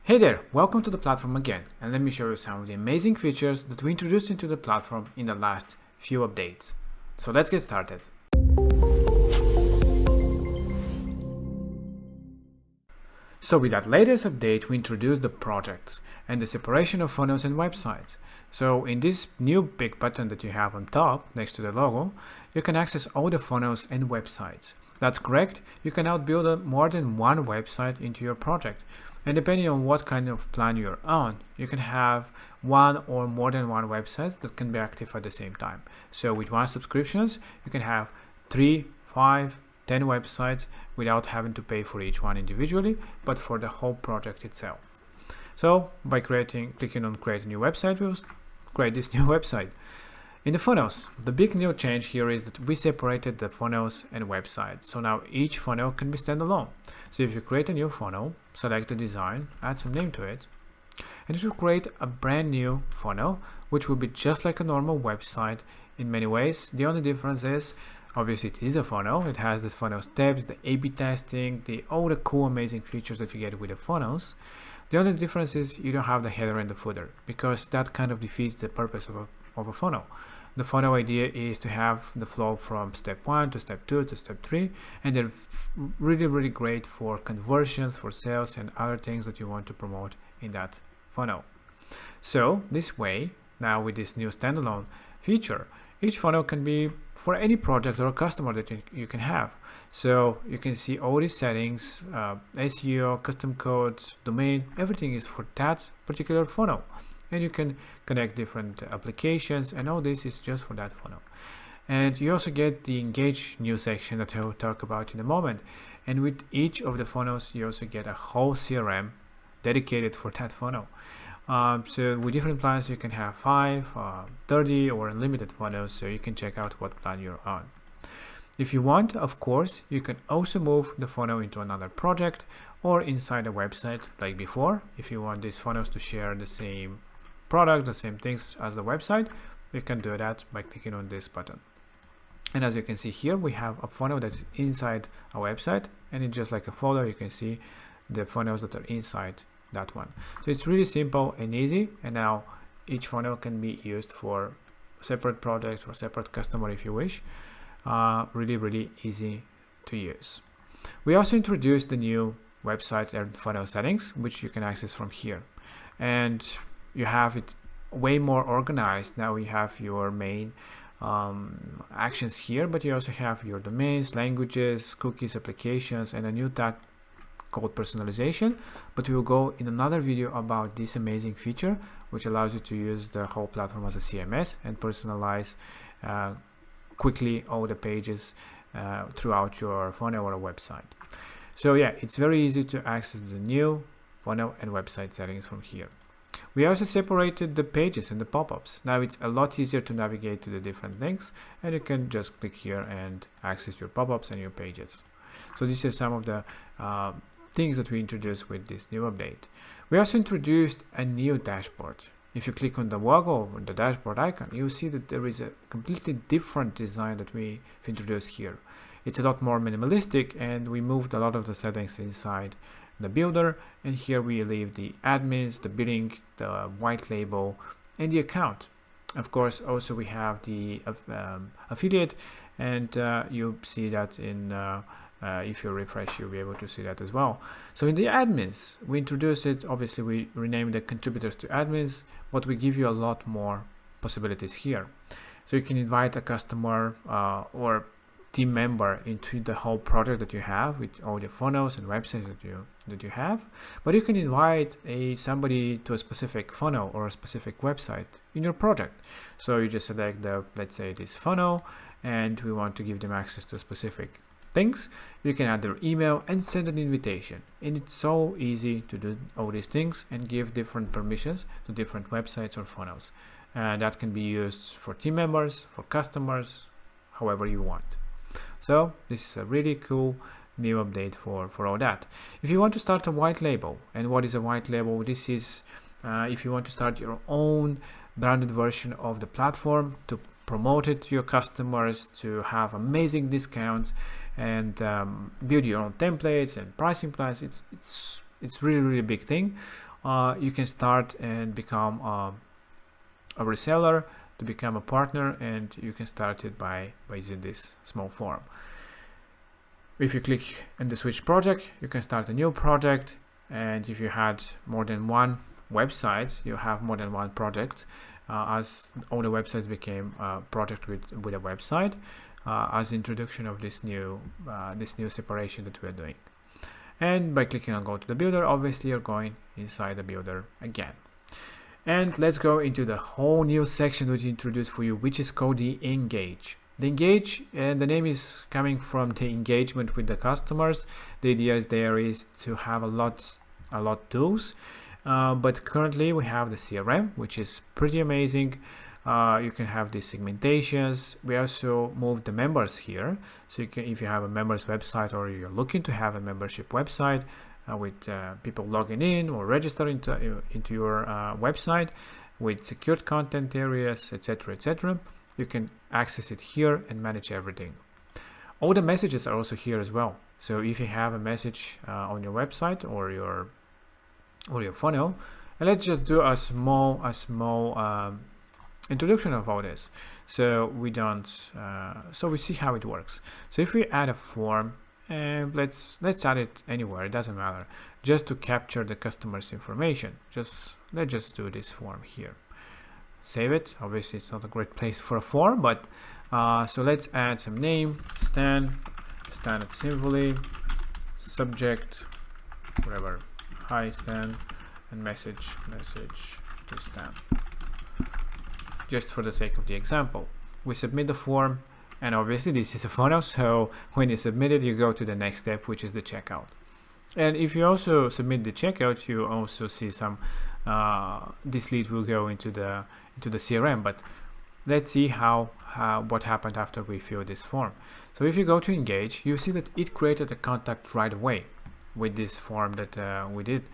Hey there, welcome to the platform again, and let me show you some of the amazing features that we introduced into the platform in the last few updates. So let's get started. So with that latest update, we introduced the projects and the separation of funnels and websites. So in this new big button that you have on top next to the logo, you can access all the funnels and websites. That's correct, you can now build more than one website into your project. And depending on what kind of plan you're on, you can have one or more than one websites that can be active at the same time. So with one subscriptions, you can have 3, 5, 10 websites without having to pay for each one individually, but for the whole project itself. So by clicking on create a new website, we'll create this new website. In the funnels, the big new change here is that we separated the funnels and websites. So now each funnel can be standalone. So if you create a new funnel, select the design, add some name to it, and it will create a brand new funnel, which will be just like a normal website in many ways. The only difference is, obviously it is a funnel. It has this funnel steps, the A/B testing, all the cool, amazing features that you get with the funnels. The only difference is you don't have the header and the footer, because that kind of defeats the purpose of a funnel. The funnel idea is to have the flow from step 1 to step 2 to step 3, and they're really great for conversions, for sales, and other things that you want to promote in that funnel. So this way, now with this new standalone feature, each funnel can be for any project or customer that you can have. So you can see all these settings, SEO, custom codes, domain, everything is for that particular funnel. And you can connect different applications, and all this is just for that funnel. And you also get the engage new section that I will talk about in a moment. And with each of the funnels, you also get a whole CRM dedicated for that funnel. So with different plans, you can have 5, 30 or unlimited funnels, so you can check out what plan you're on. If you want, of course, you can also move the funnel into another project or inside a website like before. If you want these funnels to share the same product, the same things as the website, you can do that by clicking on this button. And as you can see here, we have a funnel that's inside a website, and it's just like a folder. You can see the funnels that are inside that one. So it's really simple and easy, and now each funnel can be used for separate projects or separate customer if you wish. Really easy to use. We also introduced the new website and funnel settings, which you can access from here, and you have it way more organized. Now you have your main actions here, but you also have your domains, languages, cookies, applications, and a new tab called personalization. But we will go in another video about this amazing feature, which allows you to use the whole platform as a CMS and personalize quickly all the pages throughout your funnel or a website. So yeah, it's very easy to access the new funnel and website settings from here. We also separated the pages and the pop-ups. Now it's a lot easier to navigate to the different links, and you can just click here and access your pop-ups and your pages. So these are some of the things that we introduced with this new update. We also introduced a new dashboard. If you click on the logo or the dashboard icon, you'll see that there is a completely different design that we've introduced here. It's a lot more minimalistic, and we moved a lot of the settings inside the builder, and here we leave the admins, the billing, the white label, and the account. Of course, also we have the affiliate, and you see that in if you refresh, you'll be able to see that as well. So in the admins, we introduced it. Obviously, we renamed the contributors to admins, but we give you a lot more possibilities here. So you can invite a customer or team member into the whole project that you have with all the funnels and websites that you have, but you can invite somebody to a specific funnel or a specific website in your project. So you just select let's say this funnel, and we want to give them access to specific things. You can add their email and send an invitation, and it's so easy to do all these things and give different permissions to different websites or funnels. That can be used for team members, for customers, however you want. So this is a really cool new update for all that. If you want to start a white label, and what is a white label? This is if you want to start your own branded version of the platform to promote it to your customers, to have amazing discounts, and build your own templates and pricing plans. It's really a big thing. you can start and become a reseller, to become a partner, and you can start it by using this small form. If you click on the switch project, you can start a new project, and if you had more than one website, you have more than one project, as all the websites became a project with a website, as the introduction of this new separation that we are doing. And by clicking on go to the builder, obviously you're going inside the builder again. And let's go into the whole new section that we introduced for you, which is called the engage. The engage, and the name is coming from the engagement with the customers. The idea there is to have a lot tools, but currently we have the CRM, which is pretty amazing. You can have these segmentations. We also moved the members here, so you can, if you have a members website or you're looking to have a membership website with people logging in or registering into your website with secured content areas, etc., you can access it here and manage everything. All the messages are also here as well. So if you have a message on your website or your funnel, and let's just do a small introduction of all this, so we see how it works. So if we add a form, and let's add it anywhere, it doesn't matter, just to capture the customer's information. Let's just do this form here. Save it. Obviously it's not a great place for a form, but so let's add some name, Stan at Symphony, subject, whatever, hi Stan, and message to Stan. Just for the sake of the example, we submit the form, and obviously this is a funnel, so when you submit it, you go to the next step, which is the checkout. And if you also submit the checkout, you also see some this lead will go into the CRM. But let's see what happened after we fill this form. So if you go to engage, you see that it created a contact right away with this form that we did.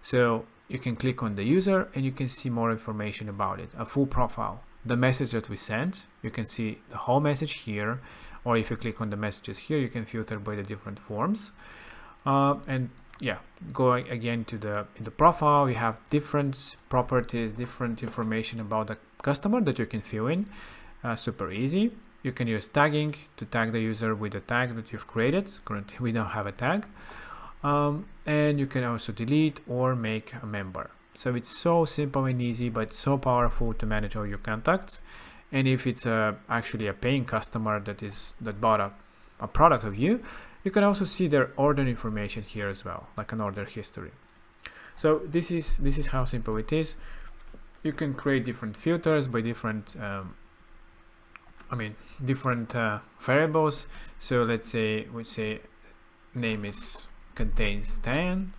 So you can click on the user and you can see more information about it, a full profile, the message that we sent. You can see the whole message here, or if you click on the messages here, you can filter by the different forms. And yeah, going again to in the profile, you have different properties, different information about the customer that you can fill in. Super easy. You can use tagging to tag the user with the tag that you've created. Currently we don't have a tag. And you can also delete or make a member. So it's so simple and easy, but so powerful to manage all your contacts. And if it's actually a paying customer that bought a product of you, you can also see their order information here as well, like an order history. So this is how simple it is. You can create different filters by different variables. So let's say we say name contains Stan,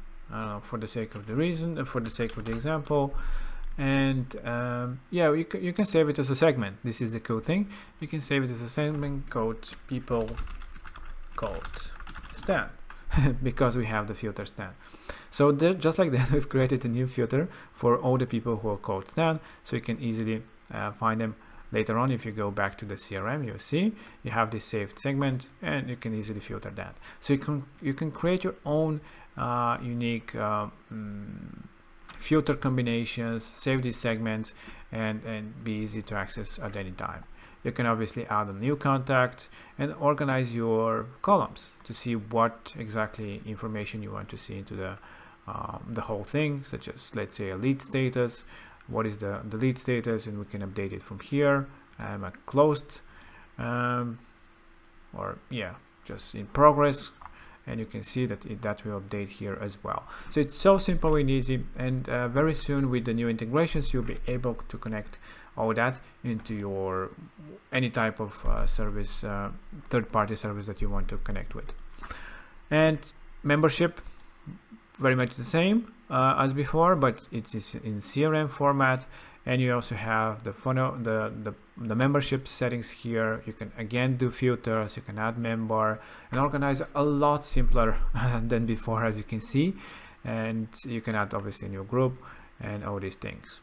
for the sake of the example, and yeah, you can save it as a segment. This is the cool thing. You can save it as a segment called people called Stan because we have the filter Stan. So just like that, we've created a new filter for all the people who are called Stan, so you can easily find them later on. If you go back to the CRM, you'll see you have this saved segment, and you can easily filter that. So you can create your own unique filter combinations, save these segments, and be easy to access at any time. You can obviously add a new contact and organize your columns to see what exactly information you want to see into the whole thing, such as, let's say, a lead status. What is the lead status, and we can update it from here. A closed, or yeah, just in progress, and you can see that that will update here as well. So it's so simple and easy, and very soon with the new integrations, you'll be able to connect all that into your any type of service, third-party service that you want to connect with. And membership, very much the same as before, but it is in CRM format. And you also have the funnel, the membership settings here. You can again do filters, you can add member and organize a lot simpler than before, as you can see. And you can add obviously a new group and all these things.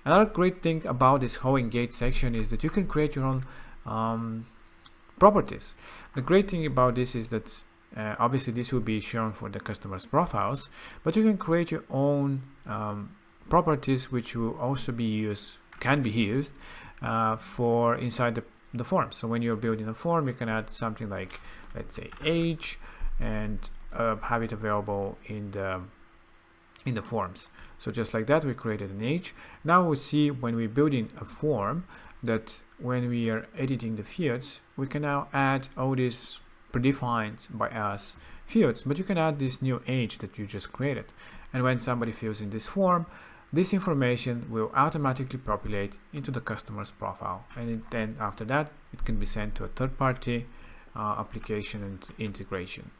Another great thing about this whole engage section is that you can create your own properties. The great thing about this is that obviously this will be shown for the customers' profiles, but you can create your own properties which will also can be used for inside the form. So when you're building a form, you can add something like, let's say, age, and have it available in the forms. So just like that, we created an age. Now we see when we're building a form that when we are editing the fields, we can now add all these predefined by us fields, but you can add this new age that you just created. And when somebody fills in this form, this information will automatically populate into the customer's profile, and then after that it can be sent to a third-party application and integration.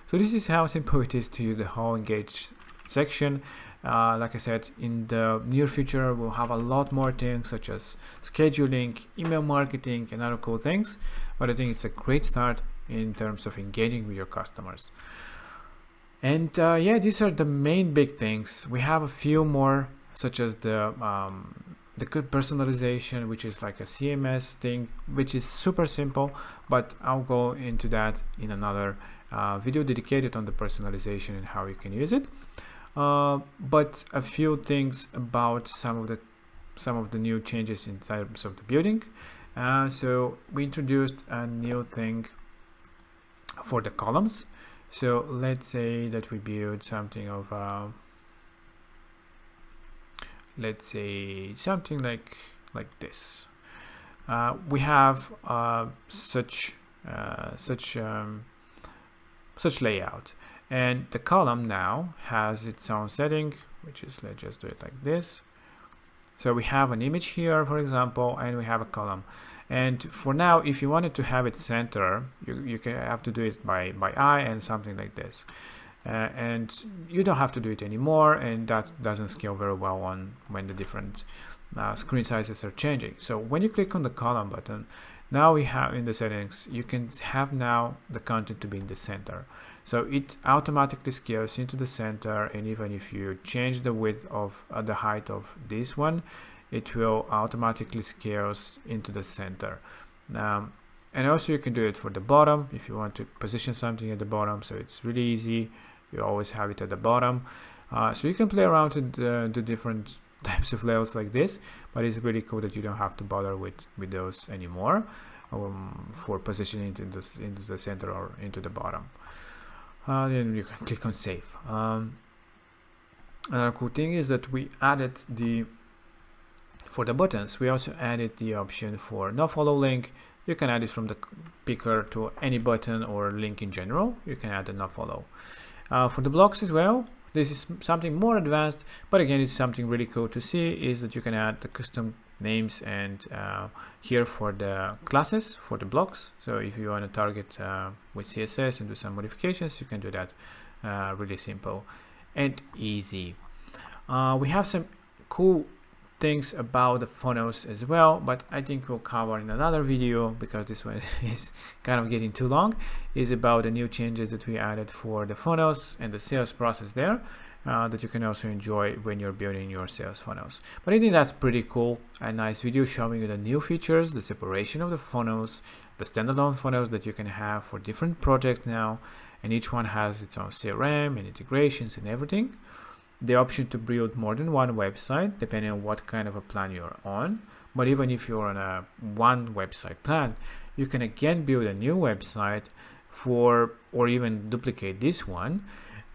So this is how simple it is to use the whole engage section. Like I said, in the near future we'll have a lot more things such as scheduling, email marketing, and other cool things, but I think it's a great start in terms of engaging with your customers. And yeah, these are the main big things. We have a few more, such as the personalization, which is like a CMS thing, which is super simple, but I'll go into that in another video dedicated on the personalization and how you can use it. But a few things about some of the new changes in terms of the building. So we introduced a new thing for the columns. So let's say that we build something of let's say something like this. We have such layout, and the column now has its own setting, which is, let's just do it like this. So we have an image here, for example, and we have a column. And for now, if you wanted to have it center, you have to do it by eye and something like this. And you don't have to do it anymore, and that doesn't scale very well when the different screen sizes are changing. So when you click on the column button, now we have in the settings, you can have now the content to be in the center. So it automatically scales into the center, and even if you change the width of the height of this one, it will automatically scales into the center. And also you can do it for the bottom if you want to position something at the bottom. So it's really easy. You always have it at the bottom. So you can play around with the different types of layouts like this, but it's really cool that you don't have to bother with those anymore for positioning it into the center or into the bottom. Then you can click on save. Another cool thing is that we added for the buttons, we also added the option for no follow link. You can add it from the picker to any button or link in general. You can add a no follow. For the blocks as well, this is something more advanced, but again, it's something really cool to see, is that you can add the custom names and here for the classes for the blocks. So if you want to target with CSS and do some modifications, you can do that. Really simple and easy. We have some cool things about the funnels as well, but I think we'll cover in another video because this one is kind of getting too long. Is about the new changes that we added for the funnels and the sales process there, that you can also enjoy when you're building your sales funnels. But I think that's pretty cool. A nice video showing you the new features, the separation of the funnels, the standalone funnels that you can have for different projects now, and each one has its own CRM and integrations and everything. The option to build more than one website depending on what kind of a plan you're on. But even if you're on a one website plan, you can again build a new website or even duplicate this one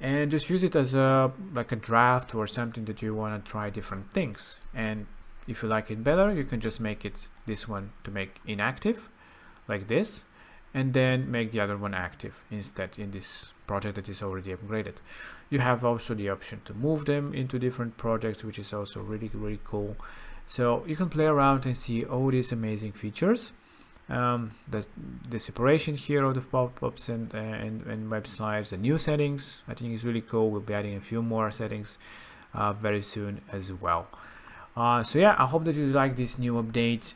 and just use it as like a draft or something that you want to try different things. And if you like it better, you can just make it this one to make inactive like this, and then make the other one active instead in this project that is already upgraded. You have also the option to move them into different projects, which is also really, really cool. So you can play around and see all these amazing features. The separation here of the pop-ups and websites, the new settings, I think is really cool. We'll be adding a few more settings very soon as well. So yeah, I hope that you like this new update.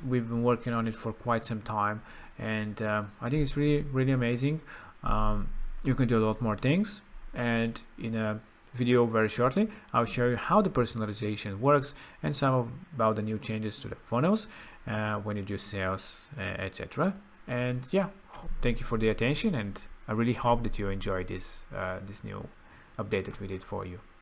We've been working on it for quite some time, and I think it's really, really amazing. You can do a lot more things, and in a video very shortly I'll show you how the personalization works and about the new changes to the funnels when you do sales, etc. And yeah, thank you for the attention, and I really hope that you enjoy this new update that we did for you.